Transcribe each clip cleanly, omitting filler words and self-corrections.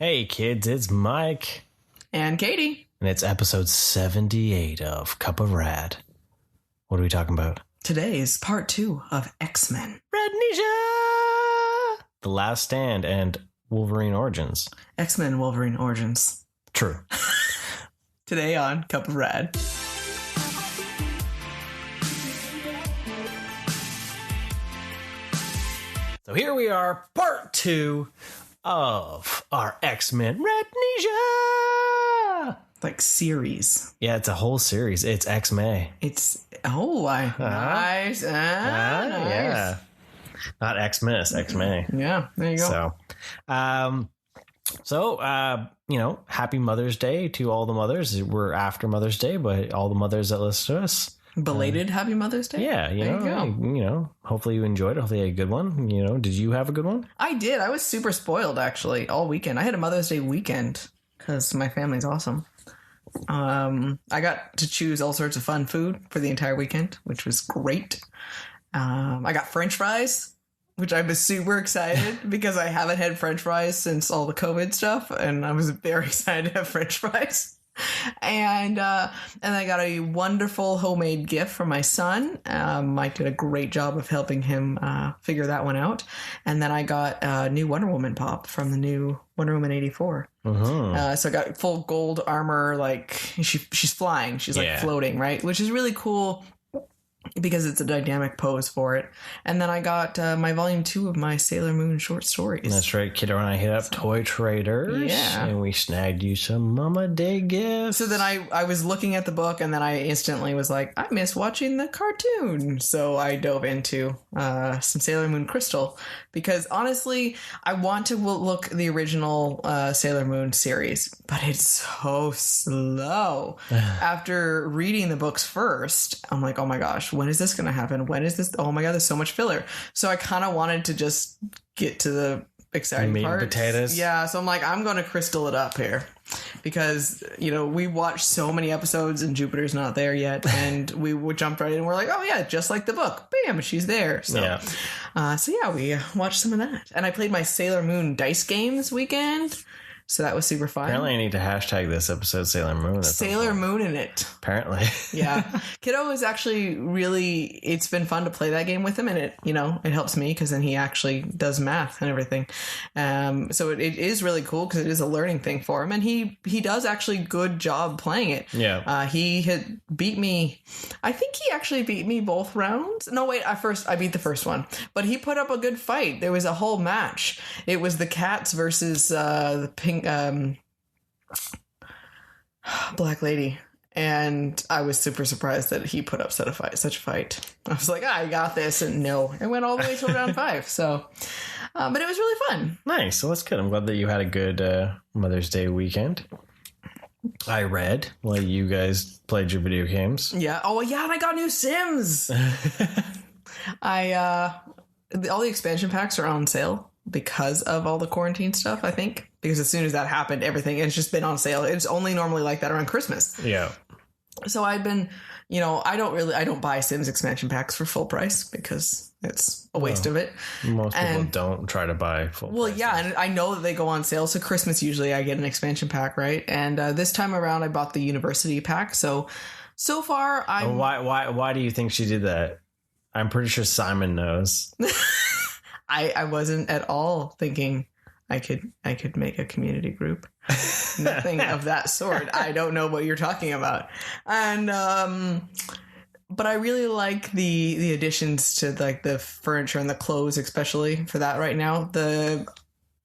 Hey kids, it's Mike. And Katie. And it's episode 78 of Cup of Rad. What are we talking about? Today is part 2 of X-Men. RADnesia! The Last Stand and Wolverine Origins. X-Men Wolverine Origins. True. Today on Cup of Rad. So here we are, part 2 of our X-Men RADnesia! Like series. Yeah, it's a whole series. It's X-May. It's, nice. Nice. Yeah. Not X-Miss, X-May. Yeah, there you go. So, happy Mother's Day to all the mothers. We're after Mother's Day, but all the mothers that listen to us. Belated Happy Mother's Day? Yeah, hopefully you enjoyed it. Hopefully you had a good one. Did you have a good one? I did. I was super spoiled, actually, all weekend. I had a Mother's Day weekend because my family's awesome. I got to choose all sorts of fun food for the entire weekend, which was great. I got French fries, which I was super excited because I haven't had French fries since all the COVID stuff, and I was very excited to have French fries. And I got a wonderful homemade gift from my son. Mike did a great job of helping him figure that one out. And then I got a new Wonder Woman pop from the new Wonder Woman 84. Uh-huh. So I got full gold armor, like she's flying, she's like floating, right? Which is really cool because it's a dynamic pose for it. And then I got my volume 2 of my Sailor Moon short stories. That's right. Kiddo and I hit up Toy Traders. Yeah. And we snagged you some Mama Day gifts. So then I was looking at the book, and then I instantly was like, I miss watching the cartoon. So I dove into some Sailor Moon Crystal because honestly, I want to look the original Sailor Moon series, but it's so slow. After reading the books first, I'm like, oh my gosh, when is this going to happen? When is this? Oh my God, there's so much filler. So I kind of wanted to just get to the exciting meat part. And potatoes. Yeah. So I'm like, I'm going to crystal it up here because, we watched so many episodes and Jupiter's not there yet. And we jumped right in and we're like, oh yeah, just like the book. Bam, she's there. So, we watched some of that. And I played my Sailor Moon dice game this weekend. So that was super fun. Apparently I need to hashtag this episode Sailor Moon. Sailor Moon in it. Apparently. Yeah. Kiddo is actually it's been fun to play that game with him, and it helps me because then he actually does math and everything. So it is really cool because it is a learning thing for him, and he does actually good job playing it. Yeah. He had beat me. I think he actually beat me both rounds. No, wait, I beat the first one, but he put up a good fight. There was a whole match. It was the cats versus the pink Black Lady, and I was super surprised that he put up such a fight. I was like, I got this, and no, it went all the way till round 5. So, but it was really fun. Nice. So that's good. I'm glad that you had a good Mother's Day weekend. I read while you guys played your video games. Yeah. Oh yeah, and I got new Sims. All the expansion packs are on sale because of all the quarantine stuff, I think. Because as soon as that happened, everything has just been on sale. It's only normally like that around Christmas. Yeah. So I've been, I don't buy Sims expansion packs for full price because it's a waste of it. Most people don't try to buy full price. Well, yeah, and I know that they go on sale. So Christmas, usually I get an expansion pack, right? And this time around, I bought the University pack. So far, I'm... Why do you think she did that? I'm pretty sure Simon knows. I wasn't at all thinking I could make a community group. Nothing of that sort. I don't know what you're talking about. And but I really like the additions to like the furniture and the clothes, especially for that right now. The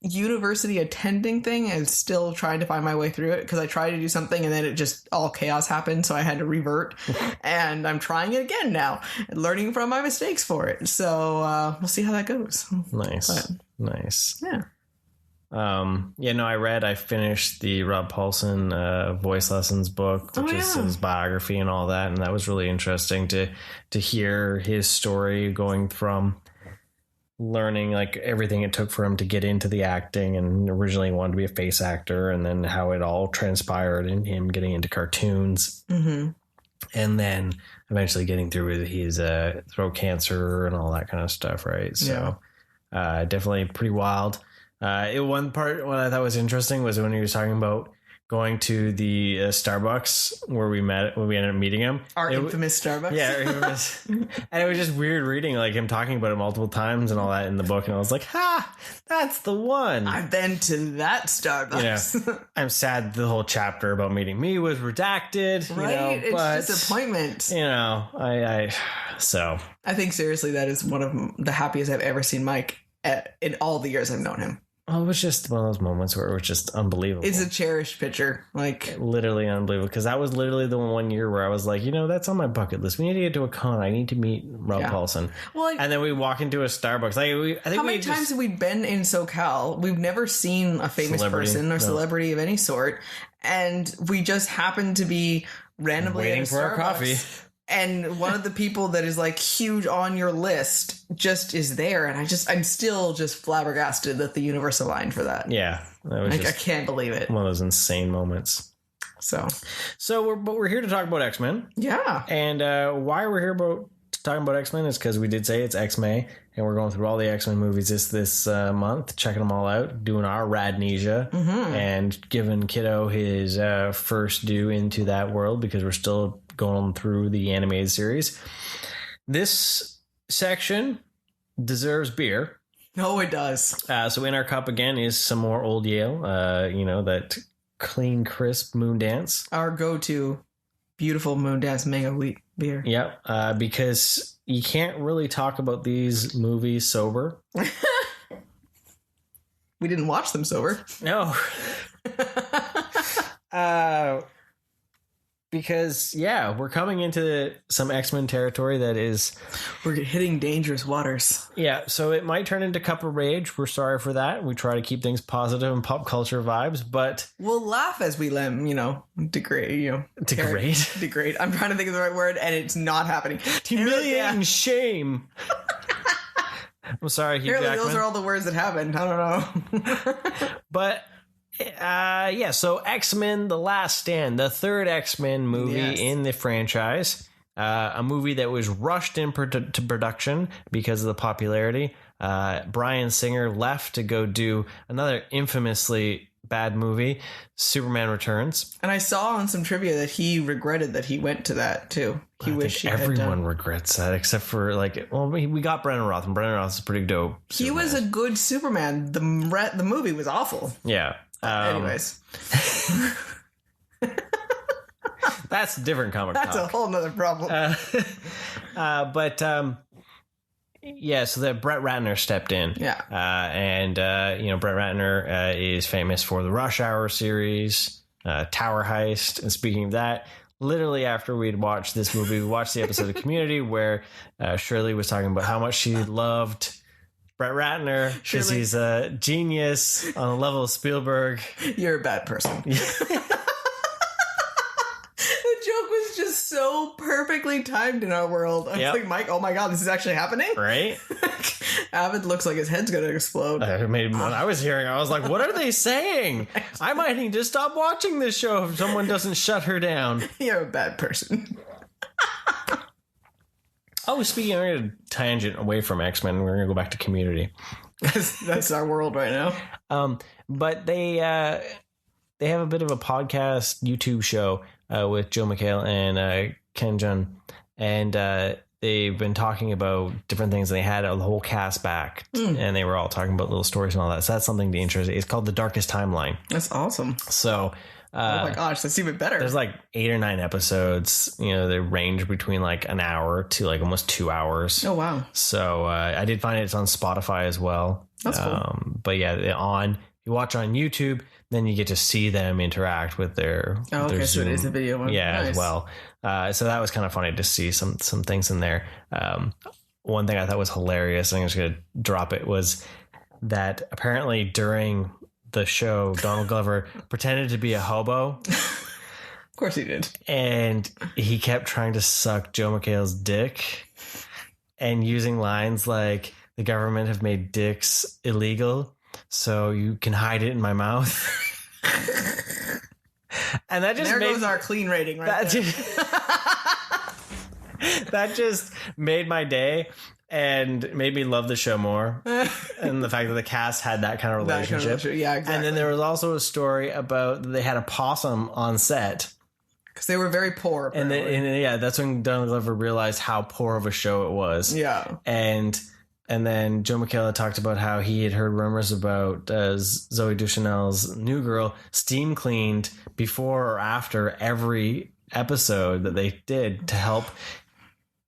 university attending thing is still trying to find my way through it because I tried to do something and then it just all chaos happened, so I had to revert. And I'm trying it again now, learning from my mistakes for it. So we'll see how that goes. Nice. Nice. Yeah. I finished the Rob Paulson voice lessons book, which is his biography and all that, and that was really interesting to hear his story going from learning like everything it took for him to get into the acting, and originally wanted to be a face actor, and then how it all transpired in him getting into cartoons, and then eventually getting through his throat cancer and all that kind of stuff, right? So definitely pretty wild. One part what I thought was interesting was when he was talking about going to the Starbucks where we ended up meeting him. Our infamous Starbucks. Yeah, infamous. And it was just weird reading like him talking about it multiple times and all that in the book. And I was like, that's the one. I've been to that Starbucks. Yeah. I'm sad the whole chapter about meeting me was redacted. Right? It's disappointment. So. I think seriously that is one of the happiest I've ever seen Mike in all the years I've known him. Well, it was just one of those moments where it was just unbelievable. It's a cherished picture. Like, literally unbelievable. Because that was literally the one year where I was like, that's on my bucket list. We need to get to a con. I need to meet Rob Paulson. Well, and then we walk into a Starbucks. I think how many times have we been in SoCal? We've never seen a famous person or celebrity of any sort. And we just happen to be randomly waiting for our coffee. And one of the people that is like huge on your list just is there. And I'm still just flabbergasted that the universe aligned for that. Yeah. That was I can't believe it. One of those insane moments. So we're here to talk about X-Men. Yeah. And why we're here talking about X-Men is because we did say it's X-May. And we're going through all the X-Men movies this month, checking them all out, doing our RADnesia, and giving Kiddo his first due into that world because we're still going through the animated series. This section deserves beer. No, it does. So in our cup again is some more Old Yale, that clean, crisp Moondance. Our go-to beautiful Moondance Mango Wheat beer. Yep, because you can't really talk about these movies sober. We didn't watch them sober. No. Because, we're coming into some X-Men territory that is... We're hitting dangerous waters. Yeah, so it might turn into Cup of Rage. We're sorry for that. We try to keep things positive and pop culture vibes, but... We'll laugh as we degrade, Degrade. I'm trying to think of the right word, and it's not happening. Humiliate and shame. I'm sorry, Hugh Jackman. Those are all the words that happened. I don't know. But... so X-Men The Last Stand, the third X-Men movie in the franchise, a movie that was rushed into production because of the popularity. Bryan Singer left to go do another infamously bad movie, Superman Returns. And I saw on some trivia that he regretted that he went to that too. He wished everyone regrets that, except for we got Brendan Roth, and Brendan Roth is pretty dope. He was a good Superman. The movie was awful. Yeah. Anyways. That's a different comic. That's a whole nother problem. So that Brett Ratner stepped in. Yeah. Brett Ratner is famous for the Rush Hour series, Tower Heist. And speaking of that, literally after we'd watched this movie, we watched the episode of Community where Shirley was talking about how much she loved Brett Ratner because he's a genius on the level of Spielberg. You're a bad person. The joke was just so perfectly timed in our world. I was like, Mike, oh my God, this is actually happening? Right? Avid looks like his head's going to explode. When I was hearing, I was like, what are they saying? I might need to stop watching this show if someone doesn't shut her down. You're a bad person. Oh, speaking of, I'm going to tangent away from X-Men. We're going to go back to Community. That's our world right now. But they have a bit of a podcast YouTube show with Joe McHale and Ken Jun. And they've been talking about different things. They had a whole cast back and they were all talking about little stories and all that. So that's something to interest. It's called The Darkest Timeline. That's awesome. So... oh my gosh, that's even better. There's 8 or 9 episodes. They range between an hour to almost 2 hours. Oh wow! So I did find it's on Spotify as well. That's cool. But you watch on YouTube, then you get to see them interact with their. Oh, okay, their so it is a video one. Yeah, nice. as well. So that was kind of funny to see some things in there. One thing I thought was hilarious, and I'm just gonna drop it, was that apparently during the show, Donald Glover pretended to be a hobo. Of course he did. And he kept trying to suck Joe McHale's dick and using lines like, the government have made dicks illegal, so you can hide it in my mouth. And that just goes our clean rating right there. That just made my day. and made me love the show more. And the fact that the cast had that kind of relationship. Yeah, exactly. And then there was also a story about they had a possum on set. Because they were very poor. Apparently. And then, that's when Donald Glover realized how poor of a show it was. Yeah. And then Joe McHale talked about how he had heard rumors about Zoe Deschanel's New Girl steam cleaned before or after every episode that they did to help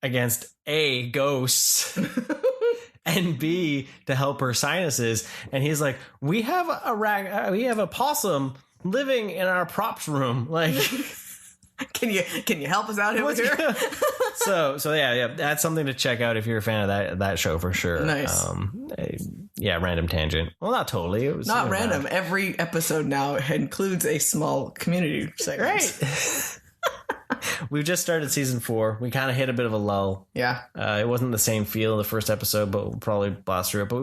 against A, ghosts, and B, to help her sinuses. And he's like, we have a possum living in our props room. Like, can you help us out here? So yeah, that's something to check out if you're a fan of that show for sure. Nice. Random tangent. Well, not totally. It was not random. Every episode now includes a small community segment. Right. We've just started season 4. We kind of hit a bit of a lull. Yeah. It wasn't the same feel the first episode, but we'll probably blast through it. But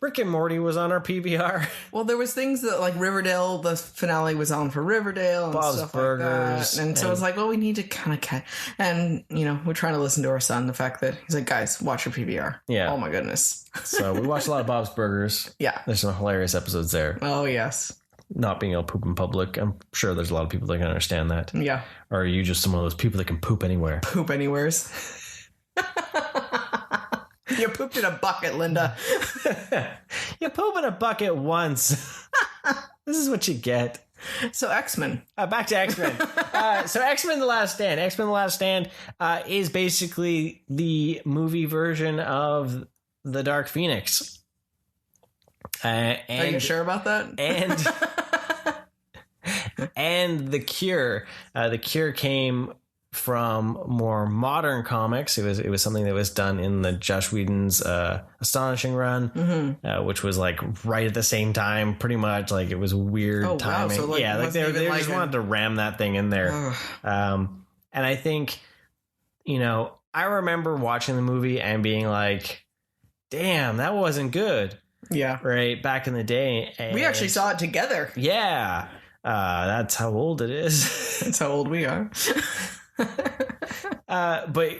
Rick and Morty was on our PVR. Well, there was things that like Riverdale, the finale was on for Riverdale and Bob's stuff Burgers. like that. And so it's like, well, we need to kind of catch. And, we're trying to listen to our son, the fact that he's like, guys, watch your PVR. Yeah. Oh my goodness. So we watched a lot of Bob's Burgers. Yeah. There's some hilarious episodes there. Oh, yes. Not being able to poop in public. I'm sure there's a lot of people that can understand that. Yeah. Or are you just some of those people that can poop anywhere? Poop anywheres. You pooped in a bucket, Linda. You poop in a bucket once. This is what you get. So X-Men. Back to X-Men. So X-Men The Last Stand. X-Men The Last Stand is basically the movie version of The Dark Phoenix. And, are you sure about that? And The Cure. The Cure came from more modern comics. It was something that was done in the Joss Whedon's Astonishing run, which was like right at the same time, pretty much. Like it was weird timing. Wow. So like they just wanted to ram that thing in there. And I think, I remember watching the movie and being like, damn, that wasn't good. Yeah. Right. Back in the day. And we actually saw it together. Yeah. That's how old it is. That's how old we are. But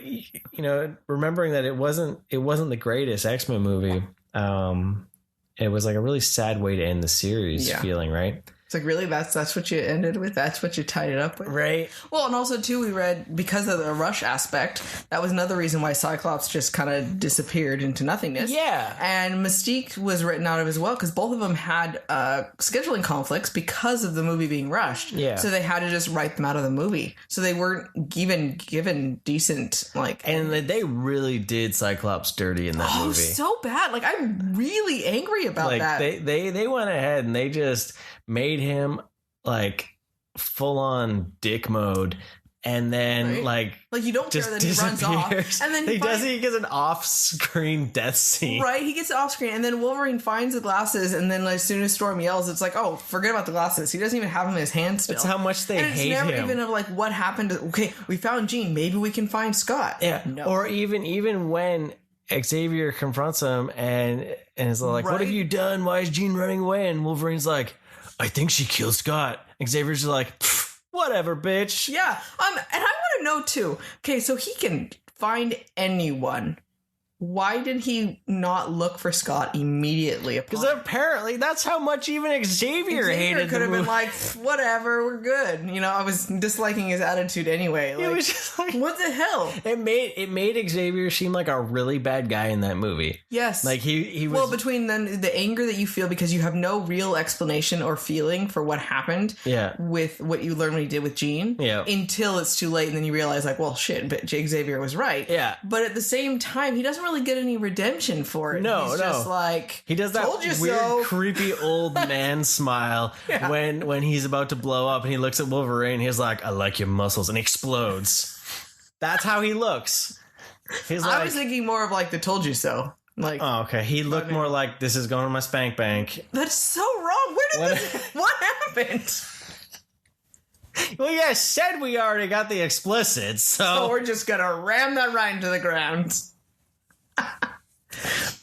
remembering that it wasn't the greatest X-Men movie. It was like a really sad way to end the series feeling, right? It's like, really? That's what you ended with? That's what you tied it up with? Right. Well, and also, too, we read, because of the Rush aspect, that was another reason why Cyclops just kind of disappeared into nothingness. Yeah. And Mystique was written out of as well, because both of them had scheduling conflicts because of the movie being rushed. Yeah. So they had to just write them out of the movie. So they weren't even given decent, And they really did Cyclops dirty in that movie. So bad. Like, I'm really angry about that. They went ahead and they just made him like full on dick mode, and then like you don't care that he runs off, and then he gets an off-screen death scene. Right, he gets off screen, and then Wolverine finds the glasses, and then as soon as Storm yells, it's like, oh, forget about the glasses. He doesn't even have them in his hand still. That's how much they hate him. It's never even of like what happened. Okay, we found Jean. Maybe we can find Scott. Yeah, no. Or even when Xavier confronts him and is like, what have you done? Why is Jean running away? And Wolverine's like, I think she killed Scott. Xavier's like, whatever, bitch. Yeah. And I want to know, too. Okay, so he can find anyone. Why did he not look for Scott immediately? Because apparently that's how much even Xavier hated could have movie. been like, whatever, we're good. I was disliking his attitude anyway. Like, it was just like, what the hell? It made Xavier seem like a really bad guy in that movie. Yes. Like he was. Well, between then the anger that you feel because you have no real explanation or feeling for what happened. Yeah. With what you learned when you did with Jean. Yeah. Until it's too late, and then you realize, like, well, shit, but Xavier was right. Yeah. But at the same time, he doesn't really get any redemption for it. He's just like, he does that weird creepy old man smile when he's about to blow up and he looks at Wolverine. He's like, I like your muscles, and he explodes. That's how he looks. I was thinking more of like the told you so. Like, oh, okay. He looked more like, this is going to my spank bank. That's so wrong. What happened? Well, you said we already got the explicit, so we're just gonna ram that right into the ground.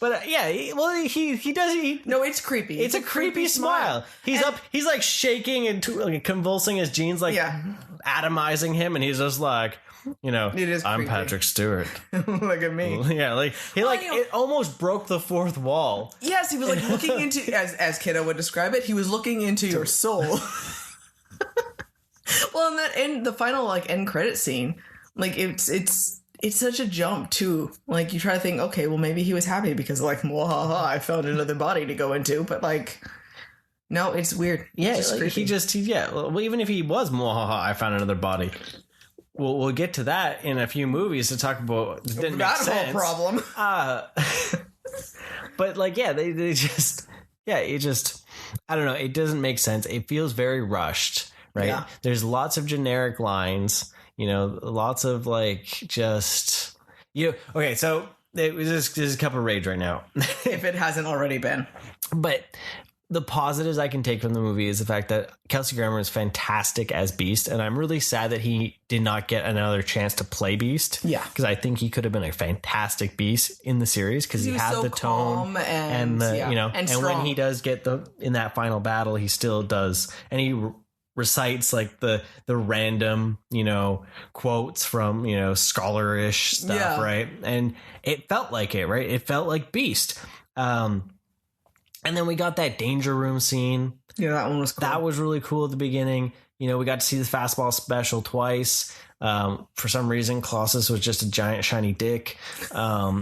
But yeah, he does. No, it's creepy. It's a creepy smile. He's like shaking and like convulsing his jeans, like atomizing him, and he's just like, I'm creepy. Patrick Stewart. Look at me. Yeah, like it almost broke the fourth wall. Yes, he was like looking into, as Kiddo would describe it, he was looking into your soul. Well, and the final like end credit scene, like it's such a jump too. Like you try to think, okay, well maybe he was happy because like, mwahaha, I found another body to go into, but like, no, it's weird. Yeah, like well, even if he was mwahaha, I found another body. We'll get to that in a few movies to talk about. Didn't make sense. That whole problem. But like, yeah, they just, it just, I don't know. It doesn't make sense. It feels very rushed, right? Yeah. There's lots of generic lines, lots of like just, okay. So there's a cup of rage right now. If it hasn't already been. But the positives I can take from the movie is the fact that Kelsey Grammer is fantastic as Beast, and I'm really sad that he did not get another chance to play Beast. Yeah, because I think he could have been a fantastic Beast in the series because he had so the tone and the and when he does get in that final battle, he still does, and he recites like the random quotes from scholarish stuff, right? And it felt like it, right? It felt like Beast. And then we got that danger room scene. Yeah, that one was cool. That was really cool at the beginning. We got to see the fastball special twice. For some reason, Colossus was just a giant shiny dick.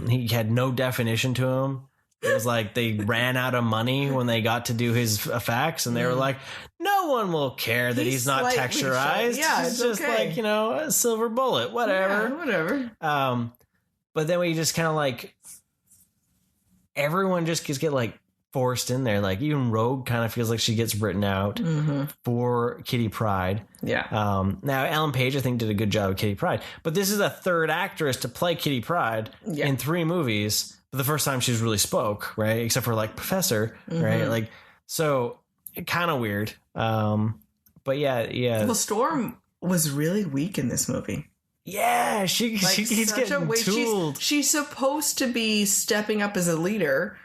He had no definition to him. It was like they ran out of money when they got to do his effects, and they were like, no one will care that he's not texturized. Yeah, it's just okay. like, a silver bullet, whatever. Yeah, whatever. But then we just kind of like, everyone just get like, forced in there. Like even Rogue kind of feels like she gets written out for Kitty Pryde. Yeah. Now Ellen Page I think did a good job of Kitty Pryde, but this is a third actress to play Kitty Pryde in 3 movies for the first time she's really spoke, right? Except for like Professor, right? Like, so kind of weird. But yeah. Well, Storm was really weak in this movie. Yeah, she's getting tooled. She's supposed to be stepping up as a leader.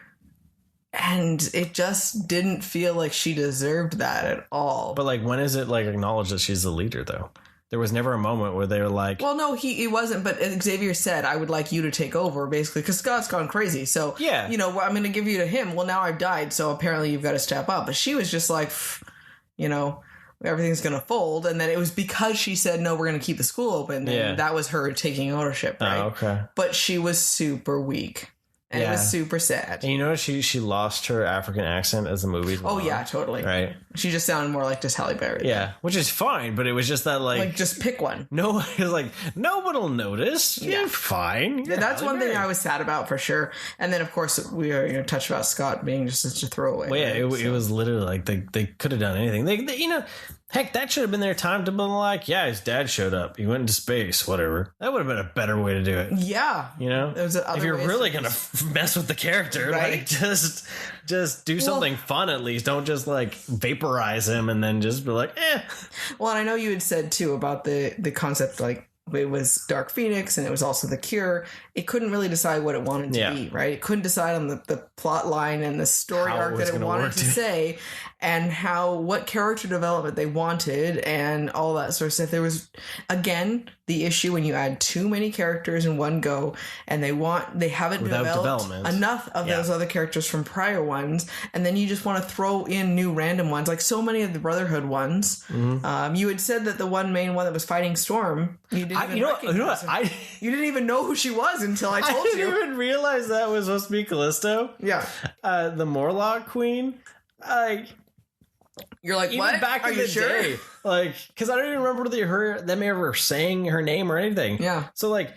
And it just didn't feel like she deserved that at all. But like, when is it like acknowledged that she's the leader though? There was never a moment where they were like, well, no, he wasn't. But Xavier said, I would like you to take over basically because Scott's gone crazy. So, yeah, I'm going to give you to him. Well, now I've died. So apparently you've got to step up. But she was just like, everything's going to fold. And then it was because she said, no, we're going to keep the school open. And that was her taking ownership. Right. Oh, okay. But she was super weak. And it was super sad. And you notice she lost her African accent as the movie went on. Yeah, totally. Right. She just sounded more like just Halle Berry. Yeah, which is fine, but it was just that like just pick one. No, it was like no one will notice. Yeah. You're fine. Yeah, that's one thing I was sad about for sure. And then of course we are touched about Scott being just such a throwaway. Well, yeah, it was literally like they could have done anything. They heck, that should have been their time to be like, yeah, his dad showed up. He went into space, whatever. That would have been a better way to do it. Yeah. If you're really going to mess with the character, right? Like just do something fun at least. Don't just like vaporize him and then just be like, eh. Well, and I know you had said too about the concept, like it was Dark Phoenix and it was also the Cure. It couldn't really decide what it wanted to be, right? It couldn't decide on the plot line and the story arc that it wanted to say and what character development they wanted and all that sort of stuff. There was, again, the issue when you add too many characters in one go and they haven't developed enough of those other characters from prior ones, and then you just want to throw in new random ones, like so many of the Brotherhood ones. You had said that the main one that was fighting Storm, you didn't even know who she was until I told you. I didn't even realize that was supposed to be Callisto. Yeah. The Morlock Queen. You're like, even what? Back in the day. Like, because I don't even remember them ever saying her name or anything. Yeah. So, like,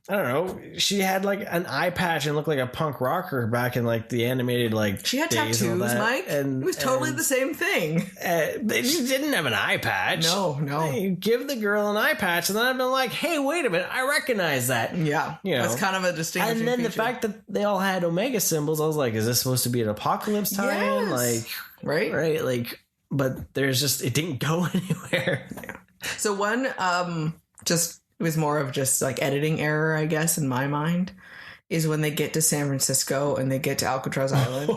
I don't know. She had, like, an eye patch and looked like a punk rocker back in, like, the animated, like, she had tattoos, Mike. And it was totally the same thing. She didn't have an eye patch. No. You give the girl an eye patch, and then I've been like, hey, wait a minute. I recognize that. Yeah. That's kind of a distinguishing And then feature. the fact that they all had Omega symbols, I was like, is this supposed to be an apocalypse tie-in? Yes. Like, right? Like, but there's just, it didn't go anywhere. Yeah. So one, it was more of just like editing error, I guess, in my mind, is when they get to San Francisco and they get to Alcatraz Island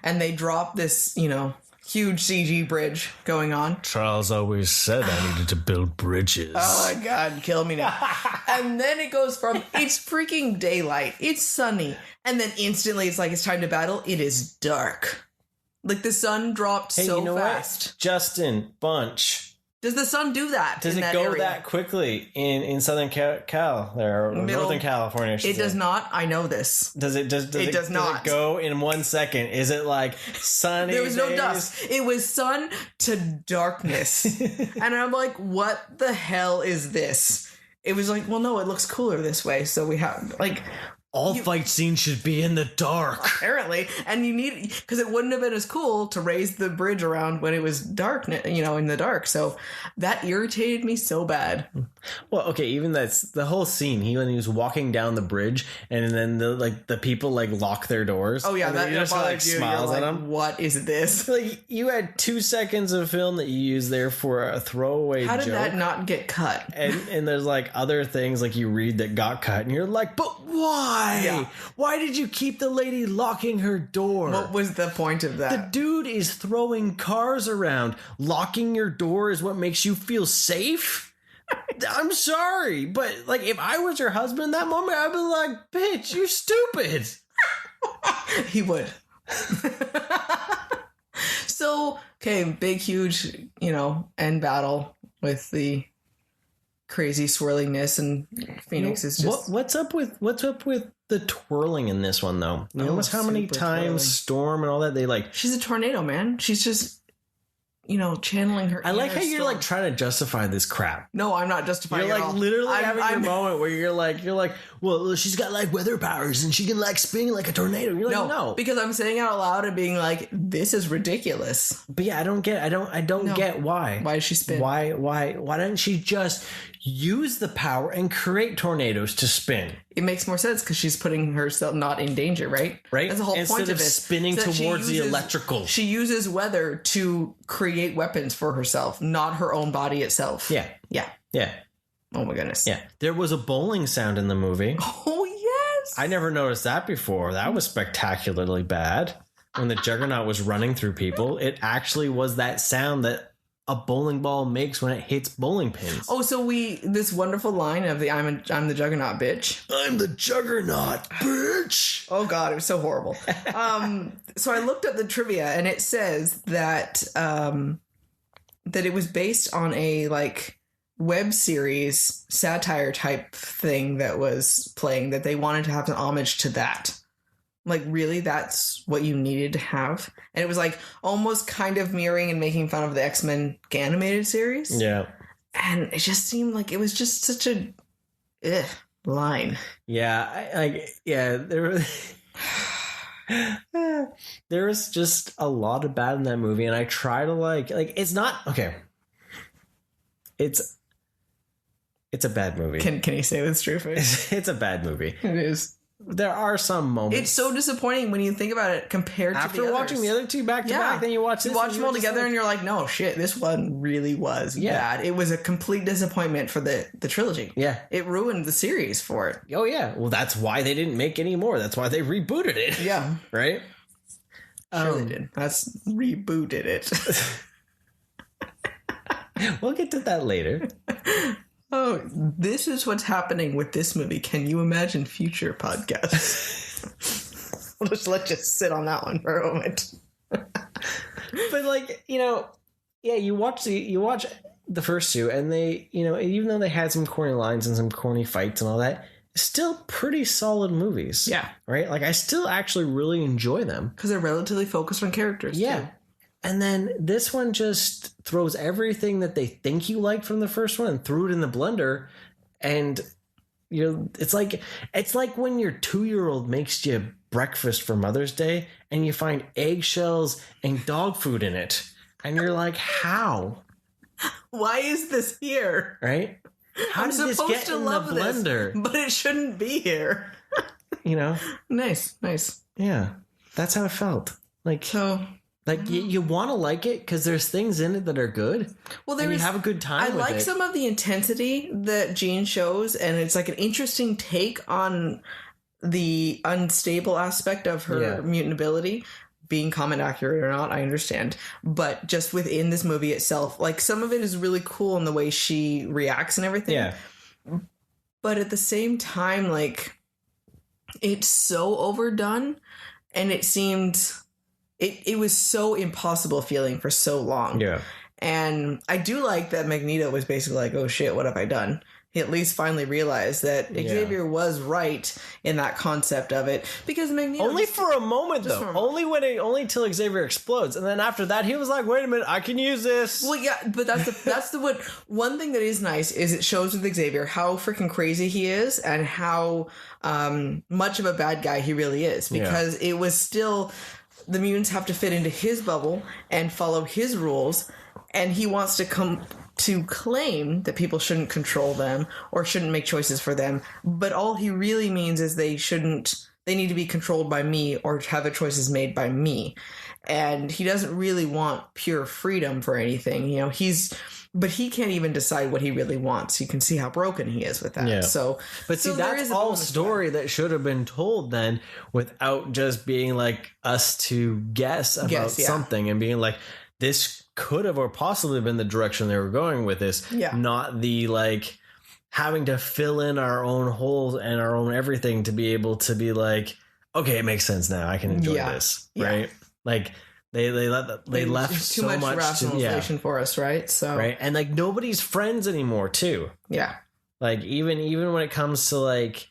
and they drop this, huge CG bridge going on. Charles always said I needed to build bridges. Oh my God, kill me now. And then it goes from, it's freaking daylight, it's sunny, and then instantly it's like it's time to battle. It is dark. Like the sun dropped so fast. What? Justin Bunch. Does the sun do that? Does it go that quickly in Southern Cal there, or Northern California? It does not. I know this. Does it? Does it go in 1 second? Is it like sunny? There was no dust. It was sun to darkness, and I'm like, what the hell is this? It was like, well, no, it looks cooler this way. So we have like. All fight scenes should be in the dark. Apparently. And you need, because it wouldn't have been as cool to raise the bridge around when it was dark, in the dark. So that irritated me so bad. Well, okay, even that's the whole scene. When he was walking down the bridge and then the people lock their doors. Oh yeah, that just smiles at them. What is this? Like you had 2 seconds of film that you used there for a throwaway joke. How did that not get cut? And there's other things you read that got cut and you're like, but why? Yeah. Why did you keep the lady locking her door? What was the point of that? The dude is throwing cars around. Locking your door is what makes you feel safe? I'm sorry, but if I was your husband in that moment, I'd be like, bitch, you're stupid. He would. So, okay, big, huge, end battle with the crazy swirlingness, and Phoenix is just what's up with the twirling in this one though. You notice how many times twirling. Storm and all that they she's a tornado, man. She's just channeling her. I like how you're trying to justify this crap. No, I'm not justifying. You're literally having your moment where you're like, well, she's got weather powers and she can spin like a tornado. You're like, no, because I'm saying it out loud and being like, this is ridiculous. But yeah, I don't get why. Why does she spin? Why doesn't she just use the power and create tornadoes to spin? It makes more sense because she's putting herself not in danger, right? Right. That's the whole Instead point of it. Spinning towards the electrical. She uses weather to create weapons for herself, not her own body itself. Yeah. Yeah. Yeah. Oh my goodness. Yeah. There was a bowling sound in the movie. Oh yes. I never noticed that before. That was spectacularly bad. When the Juggernaut was running through people, it actually was that sound that a bowling ball makes when it hits bowling pins. Oh, so this wonderful line of the I'm the Juggernaut, bitch. I'm the Juggernaut, bitch. Oh God, it was so horrible. So I looked up the trivia and it says that that it was based on a web series satire type thing that was playing, that they wanted to have an homage to that. Really, that's what you needed to have? And it was almost kind of mirroring and making fun of the X-Men animated series. Yeah. And it just seemed like it was just such a line. Yeah. There was just a lot of bad in that movie. And I try to it's not, okay. It's a bad movie. Can you say with straight face? It's a bad movie. It is. There are some moments. It's so disappointing when you think about it compared to the others. After watching the other two back to back, then you watch this. You watch them all together and you're like, no, shit, this one really was bad. It was a complete disappointment for the trilogy. Yeah. It ruined the series for it. Oh, yeah. Well, that's why they didn't make any more. That's why they rebooted it. Yeah. Right? Sure they did. That's rebooted it. We'll get to that later. Oh, this is what's happening with this movie. Can you imagine future podcasts? I'll just let you sit on that one for a moment. But you watch the first two, and they, even though they had some corny lines and some corny fights and all that, still pretty solid movies. Yeah. Right? I still actually really enjoy them. Because they're relatively focused on characters. Yeah. Too. And then this one just throws everything that they think you like from the first one and threw it in the blender. And it's like when your 2-year-old makes you breakfast for Mother's Day and you find eggshells and dog food in it. And you're like, how? Why is this here? Right? How did this get in the blender? But it shouldn't be here. Nice. Yeah. That's how it felt. You want to like it because there's things in it that are good. Well, you have a good time with it. I like some of the intensity that Gene shows, and it's an interesting take on the unstable aspect of her mutant ability. Being common accurate or not, I understand. But just within this movie itself, like, some of it is really cool in the way she reacts and everything. Yeah. But at the same time, like, it's so overdone, and it seemed... It was so impossible feeling for so long. Yeah. And I do like that Magneto was basically like, oh shit, what have I done? He at least finally realized that Xavier was right in that concept of it, because Magneto only for a moment though. Only till Xavier explodes, and then after that he was like, wait a minute, I can use this. Well, yeah, but that's the what one thing that is nice is it shows with Xavier how freaking crazy he is and how much of a bad guy he really is, because it was still... The mutants have to fit into his bubble and follow his rules, and he wants to come to claim that people shouldn't control them or shouldn't make choices for them, but all he really means is they need to be controlled by me or have their choices made by me. And he doesn't really want pure freedom for anything, you know. But he can't even decide what he really wants. You can see how broken he is with that. Yeah. But see, that's all story that should have been told then, without just being like us to guess about something and being like, this could have or possibly been the direction they were going with this. Yeah. Not the like having to fill in our own holes and our own everything to be able to be like, okay, it makes sense now. I can enjoy this. Right. Like, They left too so much rationalization for us, right? So right, and like nobody's friends anymore, too. Yeah, like even when it comes to like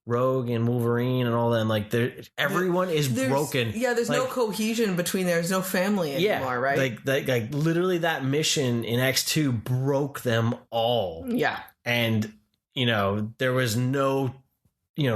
Rogue and Wolverine and all them, like everyone is broken. Yeah, there's like, no cohesion between. There's no family anymore, right? Like literally that mission in X2 broke them all. Yeah, and there was no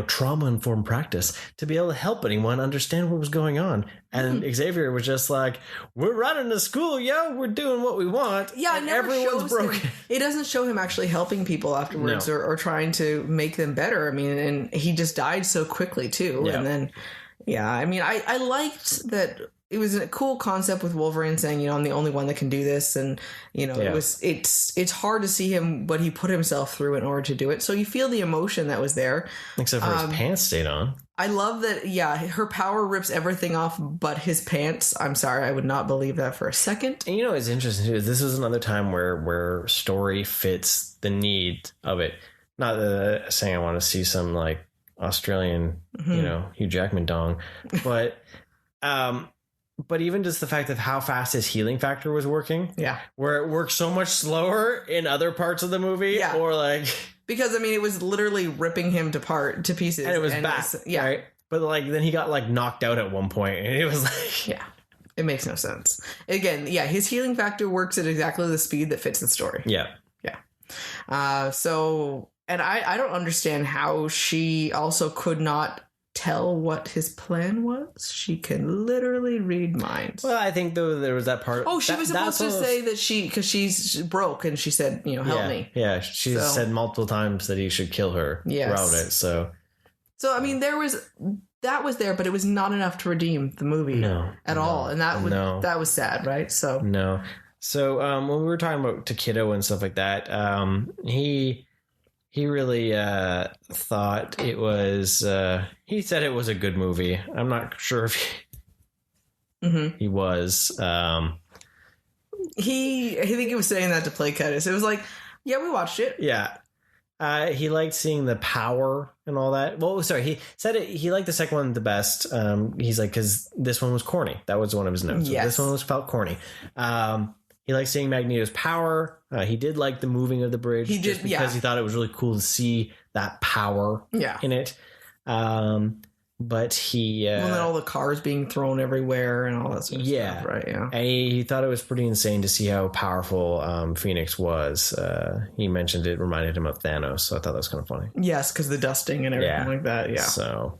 trauma-informed practice to be able to help anyone understand what was going on. And Xavier was just like, we're running to school, we're doing what we want. Yeah, and everyone's broken. It doesn't show him actually helping people afterwards or trying to make them better. I mean, and he just died so quickly too. Yeah. And then, I mean, I liked that. It was a cool concept with Wolverine saying, I'm the only one that can do this. And, it's hard to see him, what he put himself through in order to do it. So you feel the emotion that was there. Except for his pants stayed on. I love that. Yeah. Her power rips everything off, but his pants. I'm sorry. I would not believe that for a second. And it's interesting too. This is another time where story fits the need of it. Not saying I want to see some like Australian, Hugh Jackman dong, but, but even just the fact of how fast his healing factor was working. Yeah. Where it worked so much slower in other parts of the movie. Yeah. Or like... Because, I mean, it was literally ripping him to pieces. And it was bad. Right? But like then he got like knocked out at one point. And it was like... Yeah. It makes no sense. Again, his healing factor works at exactly the speed that fits the story. Yeah. Yeah. So... And I don't understand how she also could not... tell what his plan was. She can literally read minds. Well, I think though there was that part. Oh, she was supposed to say that because she's broke, and she said, help me. Yeah, she said multiple times that he should kill her throughout it. So I mean, that was there, but it was not enough to redeem the movie at all, and that was sad, right? So no. So when we were talking about Takedo and stuff like that, he really thought it was... he said it was a good movie. I'm not sure if he was. I think he was saying that to play Curtis. It was like, yeah, we watched it. Yeah. He liked seeing the power and all that. Well, sorry, he said he liked the second one the best. He's like, because this one was corny. That was one of his notes. Yes. This one felt corny. He liked seeing Magneto's power. He did like the moving of the bridge. He did, because he thought it was really cool to see that power in it. But he... well, then all the cars being thrown everywhere and all that sort of stuff, right? Yeah. And he thought it was pretty insane to see how powerful Phoenix was. He mentioned it reminded him of Thanos, so I thought that was kind of funny. Yes, because the dusting and everything like that, yeah. So...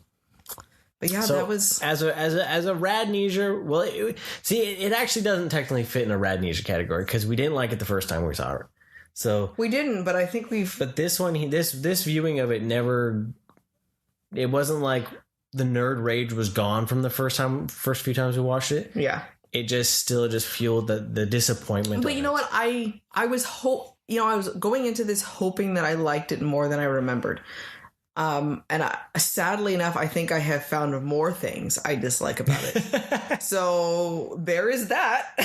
But yeah, that was as a RADnesia. Well, it actually doesn't technically fit in a RADnesia category because we didn't like it the first time we saw it. So we didn't, but I think we've. But this one, this viewing of it never. It wasn't like the nerd rage was gone from the first few times we watched it. Yeah, it still fueled the disappointment. But you know what, I was I was going into this hoping that I liked it more than I remembered. Sadly enough, I think I have found more things I dislike about it. So there is that.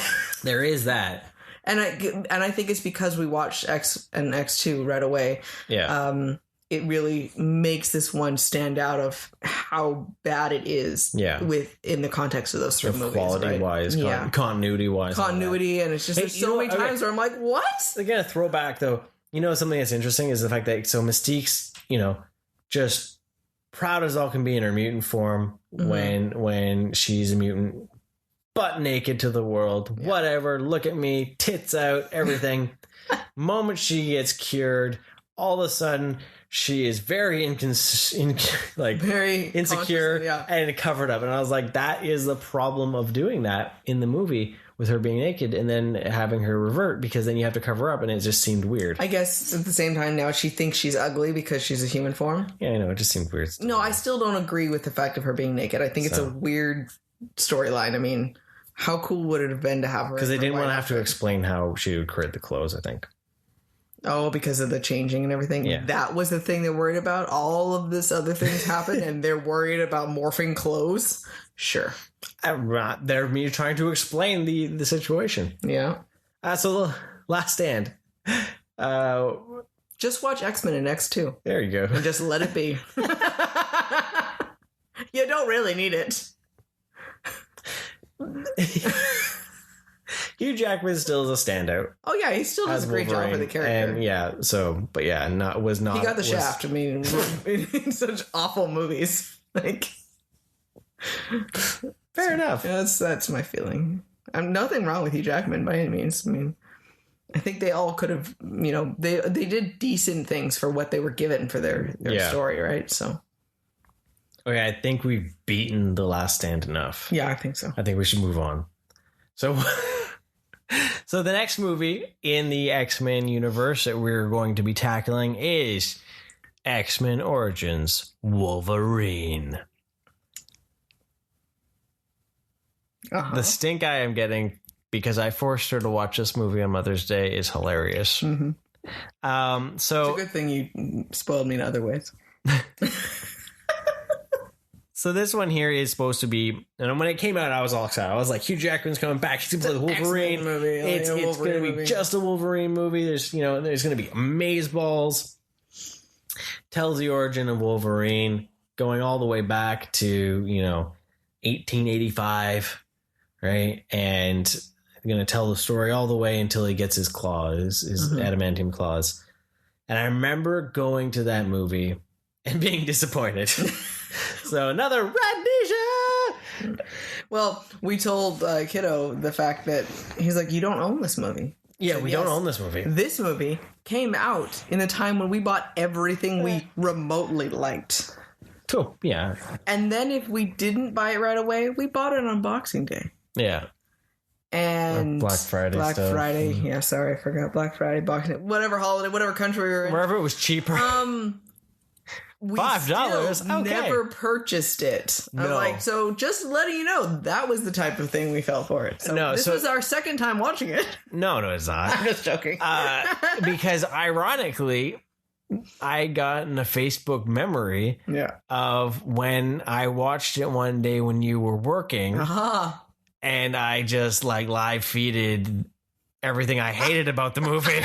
There is that. And I think it's because we watched X and X2 right away. Yeah. It really makes this one stand out of how bad it is. Yeah. In the context of those three movies. Quality wise, continuity wise. Continuity, and it's just there's so many times where I'm like, what? Again, a throwback though. Something that's interesting is the fact that Mystique's, just proud as all can be in her mutant form when she's a mutant, butt naked to the world, whatever, look at me, tits out, everything. Moment she gets cured, all of a sudden she is very very insecure and covered up. And I was like, that is the problem of doing that in the movie with her being naked and then having her revert, because then you have to cover up, and it just seemed weird. I guess at the same time now she thinks she's ugly because she's a human form. Yeah, I know, it just seemed weird. No, I still don't agree with the fact of her being naked. I think it's a weird storyline. I mean, how cool would it have been to have her? Because they didn't want to have to explain how she would create the clothes, I think. Oh, because of the changing and everything? Yeah. That was the thing they're worried about? All of this other things happened and they're worried about morphing clothes? Sure. They're trying to explain the situation. Yeah. So Last Stand. Just watch X-Men and X2. There you go. And just let it be. You don't really need it. Hugh Jackman still is a standout. Oh yeah, he still does a great job for the character. And was not. He got the shaft. I mean, in such awful movies. Fair enough. That's my feeling. I'm nothing wrong with Hugh Jackman by any means. I mean, I think they all could have. They did decent things for what they were given for their story, right? So. Okay, I think we've beaten The Last Stand enough. Yeah, I think so. I think we should move on. So the next movie in the X-Men universe that we're going to be tackling is X-Men Origins Wolverine. The stink I am getting because I forced her to watch this movie on Mother's Day is hilarious. Mm-hmm. It's a good thing you spoiled me in other ways. So this one here is supposed to be, and when it came out, I was all excited. I was like, Hugh Jackman's coming back. He's going to play the Wolverine. Movie. It's going to be just a Wolverine movie. There's going to be amazeballs. Tells the origin of Wolverine, going all the way back to, 1885, right? And going to tell the story all the way until he gets his claws, his adamantium claws. And I remember going to that movie and being disappointed. So another RADnesia. Well, we told Kiddo the fact that he's like, you don't own this movie. Yeah, we don't own this movie. This movie came out in a time when we bought everything we remotely liked. Cool. Yeah. And then if we didn't buy it right away, we bought it on Boxing Day. Yeah. And Black Friday Black Friday. Yeah, sorry, I forgot. Black Friday, Boxing Day. Whatever holiday, whatever country we were in. Wherever it was cheaper. We $5. Never purchased it. No. So just letting you know, that was the type of thing we felt for it. So this was our second time watching it. No, it's not. I'm just joking. Because ironically, I got in a Facebook memory of when I watched it one day when you were working. And I just live feeded everything I hated about the movie.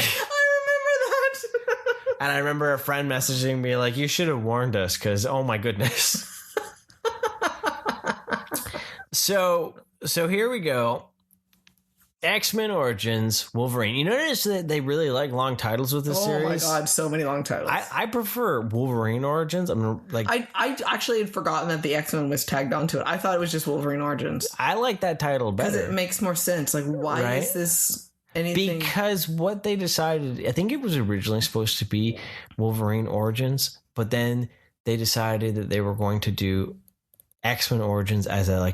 And I remember a friend messaging me like, you should have warned us because, oh my goodness. So here we go. X-Men Origins Wolverine. You notice that they really like long titles with this series? Oh my God, so many long titles. I prefer Wolverine Origins. I actually had forgotten that the X-Men was tagged onto it. I thought it was just Wolverine Origins. I like that title better. Because it makes more sense. Why is this... anything? Because what they decided, I think it was originally supposed to be Wolverine Origins, but then they decided that they were going to do X-Men Origins as a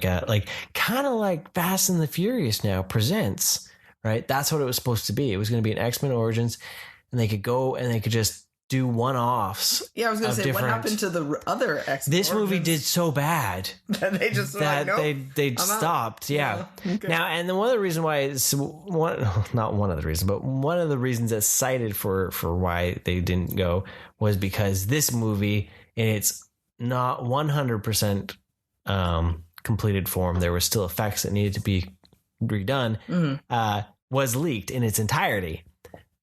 kind of like Fast and the Furious now presents, right? That's what it was supposed to be. It was going to be an X-Men Origins, and they could go and they could just do one-offs. Yeah, I was going to say, what happened to the other X-Men? This movie did so bad they just that nope, they stopped. Yeah. Okay. Now, and then one of the reasons why one of the reasons that's cited for why they didn't go was because this movie in its not 100% completed form, there were still effects that needed to be redone, was leaked in its entirety.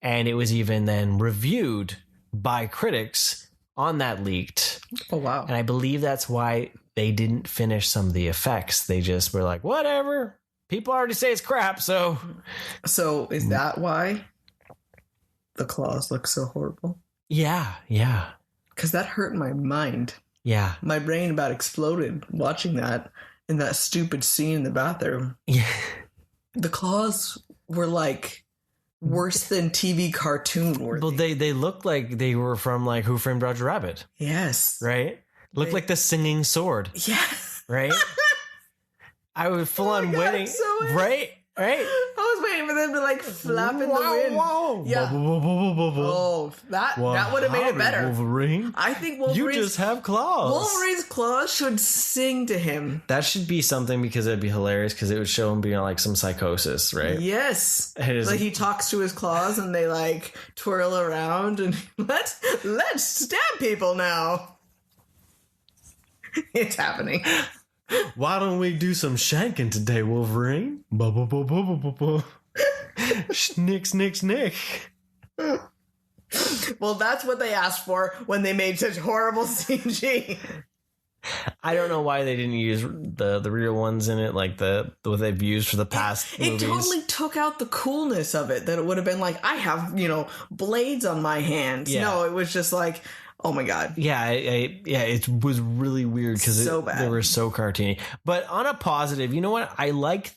And it was even then reviewed by critics on that leaked. Oh, wow. And I believe that's why they didn't finish some of the effects. They just were like, whatever. People already say it's crap, so... So is that why the claws look so horrible? Yeah. Because that hurt my mind. Yeah. My brain about exploded watching that in that stupid scene in the bathroom. Yeah. The claws were like worse than TV cartoon worthy. Well, they looked like they were from like Who Framed Roger Rabbit. Yes. Right? Looked like the singing sword. Yeah. Right? I was full on waiting. Right? I was waiting for them to like flap in the wind. Whoa. Yeah. Oh, that would have made it better. Wolverine? I think Wolverine's... You just have claws. Wolverine's claws should sing to him. That should be something because it'd be hilarious because it would show him being like some psychosis, right? Yes. Like he talks to his claws and they like twirl around and let's stab people now. It's happening. Why don't we do some shanking today, Wolverine? Snick, snick, snick. Well, that's what they asked for when they made such horrible CG. I don't know why they didn't use the real ones in it, like what they've used for the past movies. It totally took out the coolness of it, that it would have been like, I have, blades on my hands. Yeah. No, it was just like... Oh my God. Yeah, it was really weird because they were so cartoony. But on a positive, you know what? I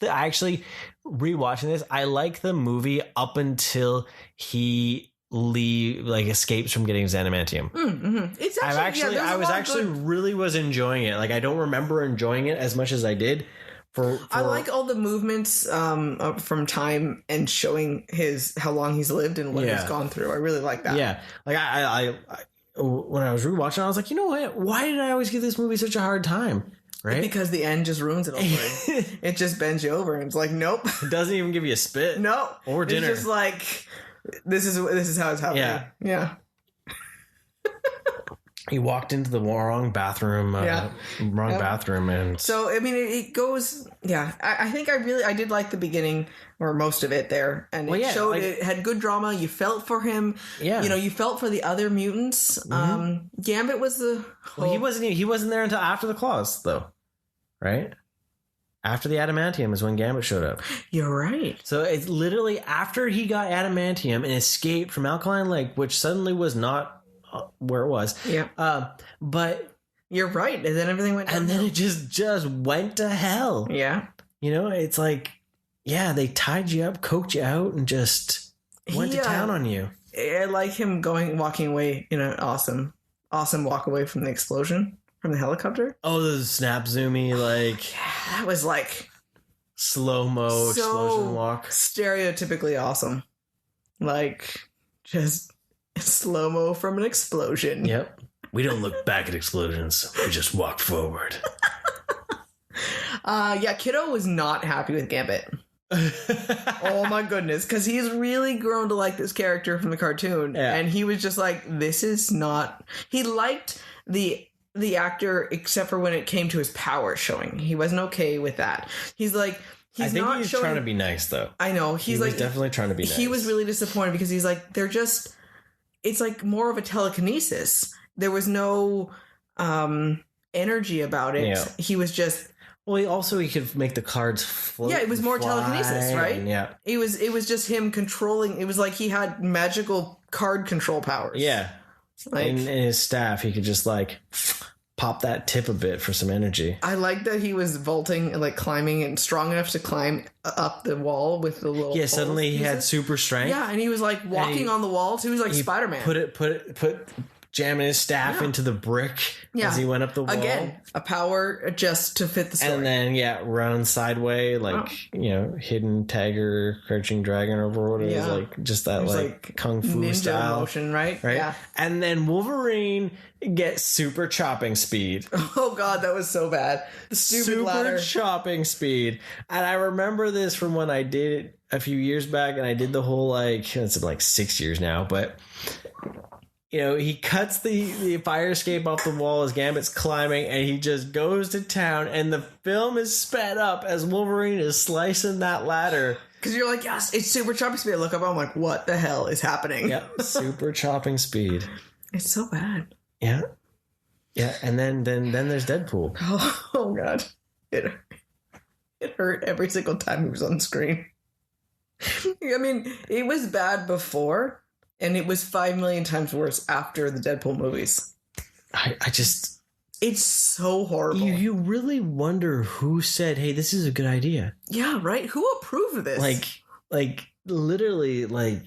actually rewatching this, I like the movie up until he escapes from getting his adamantium. Mm-hmm. It's actually, I was enjoying it. Like, I don't remember enjoying it as much as I did. I like all the movements from time and showing how long he's lived and what he's gone through. I really like that. Yeah. Like I when I was rewatching, I was like, you know what? Why did I always give this movie such a hard time? Right? Because the end just ruins it all for you. It just bends you over, and it's like, nope. It doesn't even give you a spit. No. Or dinner. It's just like, this is how it's happening. Yeah. He walked into the wrong bathroom, bathroom, and so I mean, it goes. Yeah, I think I did like the beginning or most of it there, and it had good drama. You felt for him. Yeah, you felt for the other mutants. Mm-hmm. Gambit was he wasn't there until after the claws, though, right? After the adamantium is when Gambit showed up. You're right. So it's literally after he got adamantium and escaped from Alkaline Lake, which suddenly was not where it was. Yeah. But you're right. And then everything went down. And then it just went to hell. Yeah. It's like, they tied you up, coked you out, and just went to town on you. I like him walking away in an awesome walk away from the explosion, from the helicopter. Oh, the snap zoomy, like... that was like... slow-mo explosion walk. Stereotypically awesome. Like, just... slow-mo from an explosion. Yep. We don't look back at explosions. We just walk forward. Kiddo was not happy with Gambit. Oh my goodness. Because he's really grown to like this character from the cartoon. Yeah. And he was just like, this is not... He liked the actor except for when it came to his power showing. He wasn't okay with that. He's like... I think he's trying to be nice, though. I know. He was definitely trying to be nice. He was really disappointed because he's like, they're just... It's like more of a telekinesis. There was no energy about it. Yeah. He was just... Well, he could make the cards float. Yeah, it was more telekinesis, right? Yeah. It was just him controlling... It was like he had magical card control powers. Yeah. Like, in his staff, he could just like... pop that tip a bit for some energy. I like that he was vaulting and like climbing and strong enough to climb up the wall with the little... Yeah, suddenly he had super strength. Yeah, and he was like walking on the wall too. He was like Spider-Man. Put jamming his staff into the brick as he went up the wall. Again, a power just to fit the story. And then, run sideways, like, hidden tiger, crouching dragon or whatever. Yeah. Like, just that, like kung fu ninja style. Motion, right? Yeah. And then Wolverine gets super chopping speed. Oh, God, that was so bad. The stupid ladder. Super chopping speed. And I remember this from when I did it a few years back, and I did the whole, it's like 6 years now, but... he cuts the fire escape off the wall as Gambit's climbing, and he just goes to town, and the film is sped up as Wolverine is slicing that ladder. Because you're like, yes, it's super chopping speed. I look up, I'm like, what the hell is happening? Yeah, super chopping speed. It's so bad. Yeah. Yeah, and then there's Deadpool. Oh God. It hurt every single time he was on the screen. I mean, it was bad before, and it was 5 million times worse after the Deadpool movies. I just... It's so horrible. You really wonder who said, hey, this is a good idea. Yeah, right? Who approved of this? Like literally, like...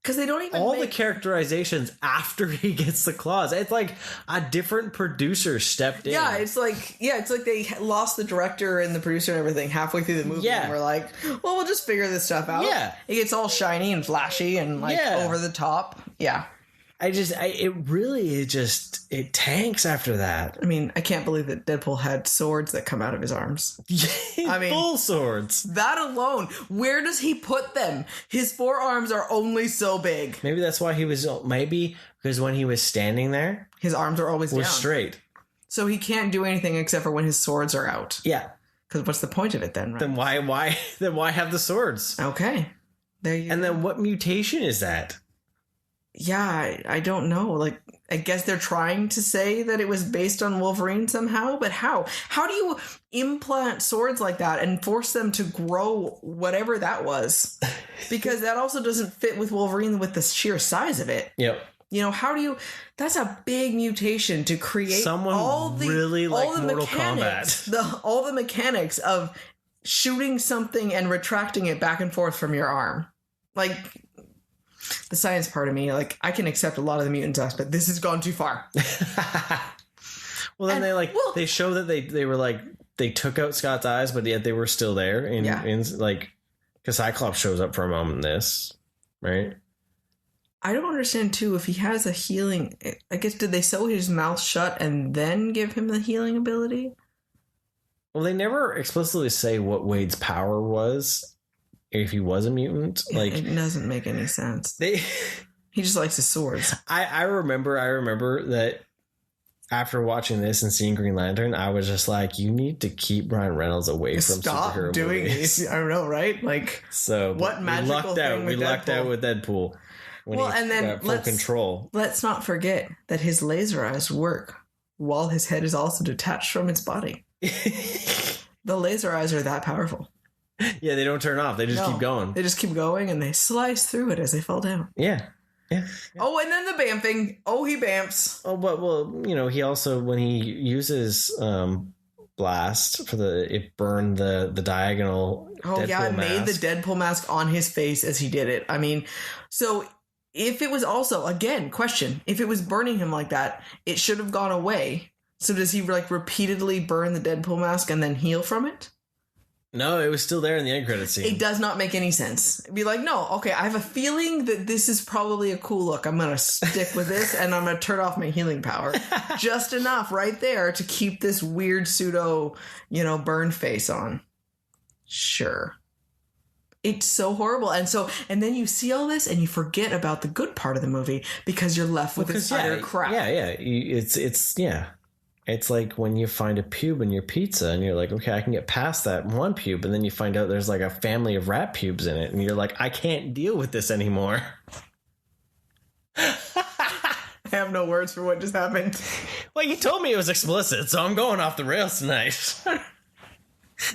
Because they don't even the characterizations after he gets the claws. It's like a different producer stepped in. Yeah, it's like they lost the director and the producer and everything halfway through the movie. Yeah. And we're like, well, we'll just figure this stuff out. Yeah. It gets all shiny and flashy and over the top. Yeah. It tanks after that. I mean, I can't believe that Deadpool had swords that come out of his arms. I mean, full swords. That alone, where does he put them? His forearms are only so big. Maybe that's why because when he was standing there, his arms are always down. Straight. So he can't do anything except for when his swords are out. Yeah. Because what's the point of it then? Right? Then why have the swords? Okay. There you go. And then what mutation is that? Yeah, I don't know. Like, I guess they're trying to say that it was based on Wolverine somehow, but how? How do you implant swords like that and force them to grow whatever that was? Because that also doesn't fit with Wolverine with the sheer size of it. Yep. How do you... That's a big mutation to create really like Mortal Kombat. All the mechanics of shooting something and retracting it back and forth from your arm. Like... The science part of me, like, I can accept a lot of the mutant aspect. This has gone too far. Well, then they show that they were like, they took out Scott's eyes, but yet they were still there. Because Cyclops shows up for a moment in this, right? I don't understand, too, if he has a healing... I guess, did they sew his mouth shut and then give him the healing ability? Well, they never explicitly say what Wade's power was. If he was a mutant, it doesn't make any sense. He just likes his swords. I remember that after watching this and seeing Green Lantern, I was just like, you need to keep Ryan Reynolds away from superhero doing movies. These. I don't know, right? Like, so what magical thing we lucked out with Deadpool. And then full control. Let's not forget that his laser eyes work while his head is also detached from its body. The laser eyes are that powerful. Yeah, they don't turn off. They just keep going. They just keep going, and they slice through it as they fall down. Yeah. Oh, and then the bamfing. Oh, he bamps. Oh, but he also, when he uses blast for it burned the diagonal. Oh, Deadpool yeah, it made the Deadpool mask on his face as he did it. I mean, so if it was also, again, question, if it was burning him like that, it should have gone away. So does he repeatedly burn the Deadpool mask and then heal from it? No, it was still there in the end credits scene. It does not make any sense. It'd be like, no, okay, I have a feeling that this is probably a cool look. I'm going to stick with this, and I'm going to turn off my healing power. Just enough right there to keep this weird pseudo, burn face on. Sure. It's so horrible. And then you see all this, and you forget about the good part of the movie because you're left with this utter crap. Yeah. It's like when you find a pube in your pizza and you're like, okay, I can get past that one pube. And then you find out there's like a family of rat pubes in it. And you're like, I can't deal with this anymore. I have no words for what just happened. Well, you told me it was explicit, so I'm going off the rails tonight.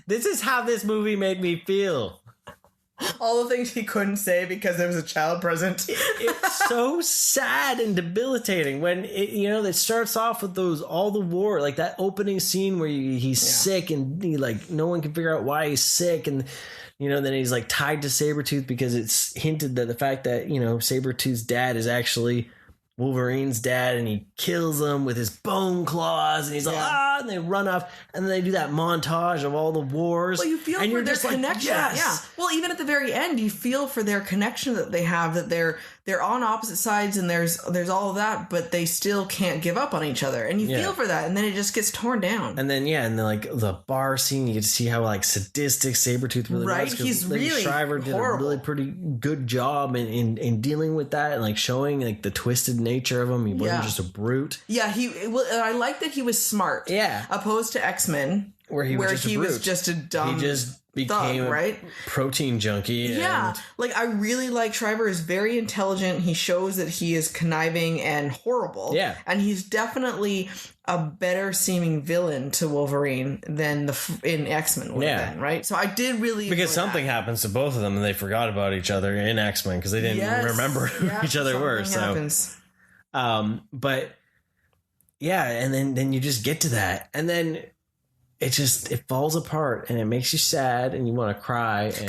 This is how this movie made me feel. All the things he couldn't say because there was a child present. It's so sad and debilitating when it starts off with all the war, like that opening scene where he's sick and no one can figure out why he's sick, and then he's like tied to Sabretooth because it's hinted that the fact that Sabretooth's dad is actually Wolverine's dad, and he kills him with his bone claws, and he's like, and they run off, and then they do that montage of all the wars. Well, you feel and for their connection. Yeah. Well, even at the very end, you feel for their connection that they have, that they're on opposite sides, and there's all of that, but they still can't give up on each other, and you feel for that, and then it just gets torn down. And then and then like the bar scene, you get to see how like sadistic Sabretooth really was. He's really Shriver did horrible. A really pretty good job in dealing with that and like showing like the twisted nature of him. He wasn't just a brute. Yeah, I like that he was smart. Yeah, opposed to X-Men, where he was just a dumb. He just became a protein junkie. Like I really like Shriver is very intelligent. He shows that he is conniving and horrible. Yeah, and he's definitely a better seeming villain to Wolverine than in X-Men would have been, right? So I did really because something happens to both of them and they forgot about each other in X-Men because they didn't remember who each other were. Happens. But yeah, and then you just get to that, and then it falls apart, and it makes you sad, and you want to cry and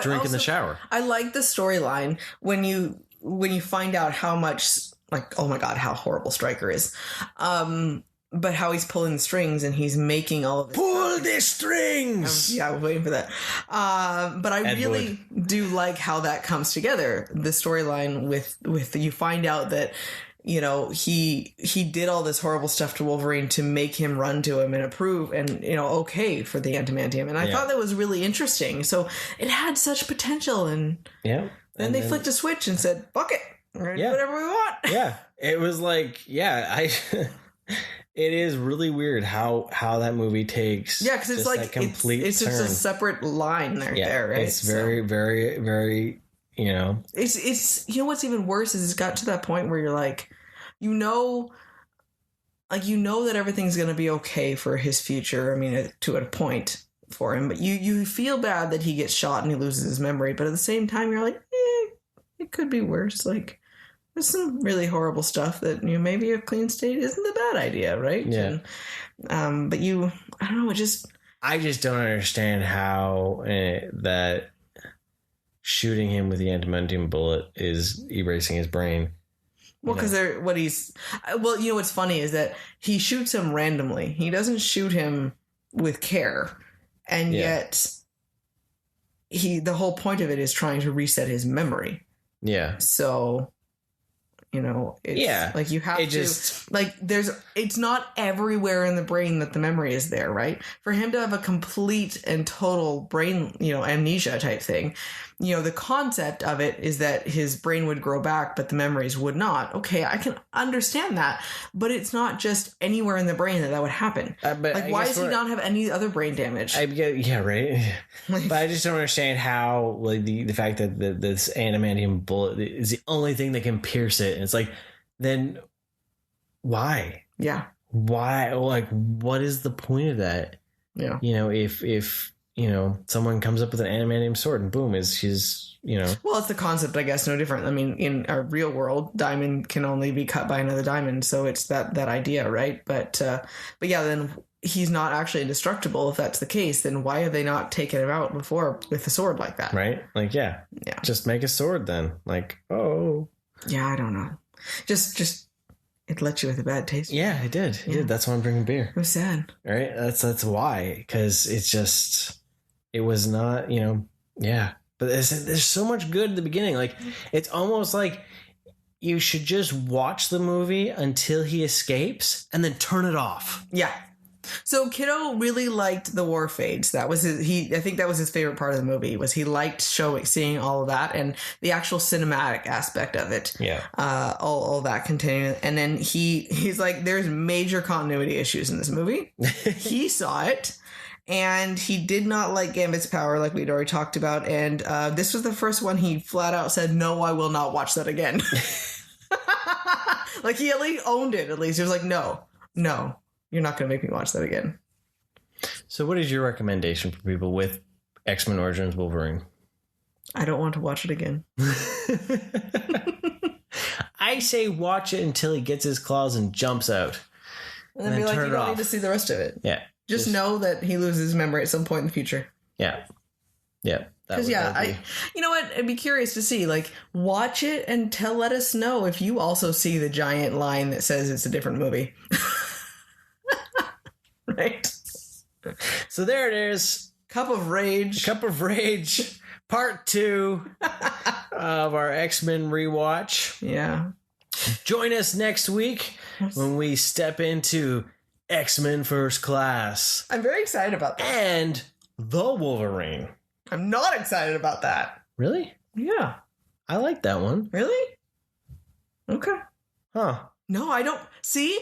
drink in the shower. I like the storyline when you find out how much, like, oh my god, how horrible Stryker is, but how he's pulling the strings and he's making all of this. Pull the strings. I was waiting for that. But I really do like how that comes together. The storyline with you find out that, you know, he did all this horrible stuff to Wolverine to make him run to him and approve and, you know, okay for the adamantium. And I thought that was really interesting. So it had such potential. And then they flicked a switch and said, fuck it. We're going to do whatever we want. Yeah. It was like, it is really weird how that movie takes. Yeah, because it's like it's just a separate line there, right? It's very, very, very, you know. It's you know what's even worse is it's got to that point where you're like, you know that everything's going to be okay for his future. I mean, to a point for him, but you feel bad that he gets shot and he loses his memory. But at the same time, you're like, it could be worse. Like, there's some really horrible stuff that, you know, maybe a clean state isn't a bad idea, right? Yeah. And, but I don't know, I just don't understand how that shooting him with the adamantium bullet is erasing his brain. Well, because you know what's funny is that he shoots him randomly. He doesn't shoot him with care, and yet the whole point of it is trying to reset his memory. Yeah. So, you know, it's like you have it's not everywhere in the brain that the memory is there, right? For him to have a complete and total brain, you know, amnesia type thing, you know, the concept of it is that his brain would grow back, but the memories would not. Okay, I can understand that, but it's not just anywhere in the brain that would happen. Like, why does he not have any other brain damage? Right. But I just don't understand how, like, the fact that this adamantium bullet is the only thing that can pierce it. And it's like, then why? Yeah. Why? Like, what is the point of that? Yeah. You know, if you know, someone comes up with an adamantium sword and boom, she's, you know. Well, it's the concept, I guess, no different. I mean, in our real world, diamond can only be cut by another diamond. So it's that idea, right? But yeah, then he's not actually indestructible. If that's the case, then why have they not taken him out before with a sword like that? Right? Like, yeah. Just make a sword then. Like, oh. Yeah, I don't know. Just it left you with a bad taste. Yeah, it did. It did. That's why I'm drinking beer. It was sad. Right? That's why. Because it's just... It was not, you know, but there's so much good at the beginning. Like, it's almost like you should just watch the movie until he escapes and then turn it off. Yeah. So Kiddo really liked the war fades. That was I think that was his favorite part of the movie, was he liked seeing all of that and the actual cinematic aspect of it. Yeah. All that continuing. And then he's like, there's major continuity issues in this movie. He saw it. And he did not like Gambit's power, like we'd already talked about. And this was the first one he flat out said, no, I will not watch that again. Like, he at least owned it, at least. He was like, no, you're not going to make me watch that again. So what is your recommendation for people with X-Men Origins Wolverine? I don't want to watch it again. I say watch it until he gets his claws and jumps out. And then be like, you don't need to see the rest of it. Yeah. Just know that he loses his memory at some point in the future. Yeah. Yeah. Because you know what? I'd be curious to see. Like, watch it and let us know if you also see the giant line that says it's a different movie. Right. So there it is. Cup of Rage. Part 2 of our X-Men rewatch. Yeah. Join us next week when we step into X-Men First Class. I'm very excited about that. And the Wolverine. I'm not excited about that. Really? Yeah. I like that one. Really? Okay. Huh. No, I don't. See,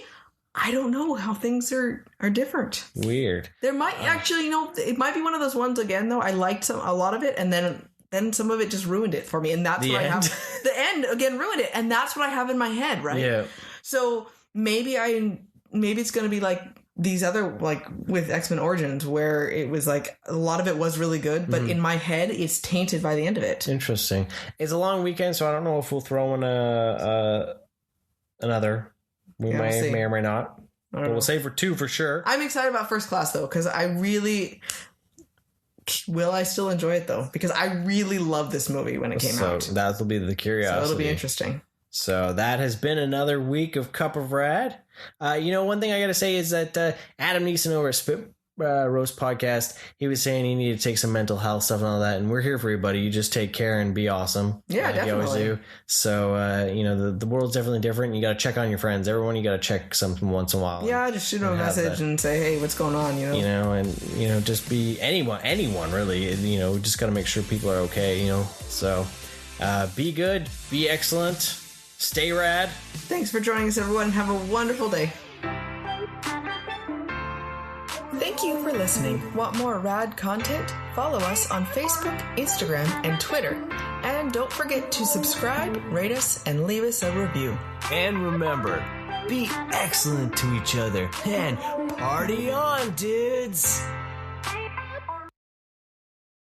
I don't know how things are different. Weird. There might actually, it might be one of those ones again, though. I liked a lot of it, and then some of it just ruined it for me. And that's what I have. The end, again, ruined it. And that's what I have in my head, right? Yeah. So maybe it's going to be like these other, like with X-Men Origins, where it was like a lot of it was really good, but in my head it's tainted by the end of it. Interesting. It's a long weekend, so I don't know if we'll throw in another. We may or may not. But we'll save for 2 for sure. I'm excited about First Class though, because will I still enjoy it though? Because I really loved this movie when it came out. So that'll be the curiosity. So it'll be interesting. So that has been another week of Cup of Rad. One thing I got to say is that Adam Neeson over at Spit Roast Podcast, he was saying he needed to take some mental health stuff and all that. And we're here for you, buddy. You just take care and be awesome. Yeah, definitely. You always do. So, the world's definitely different. You got to check on your friends. Everyone, you got to check something once in a while. Yeah, just shoot them a message and say, hey, what's going on? And just be anyone really. Just got to make sure people are okay, So, be good, be excellent. Stay rad. Thanks for joining us, everyone. Have a wonderful day. Thank you for listening. Want more rad content? Follow us on Facebook, Instagram, and Twitter. And don't forget to subscribe, rate us, and leave us a review. And remember, be excellent to each other and party on, dudes!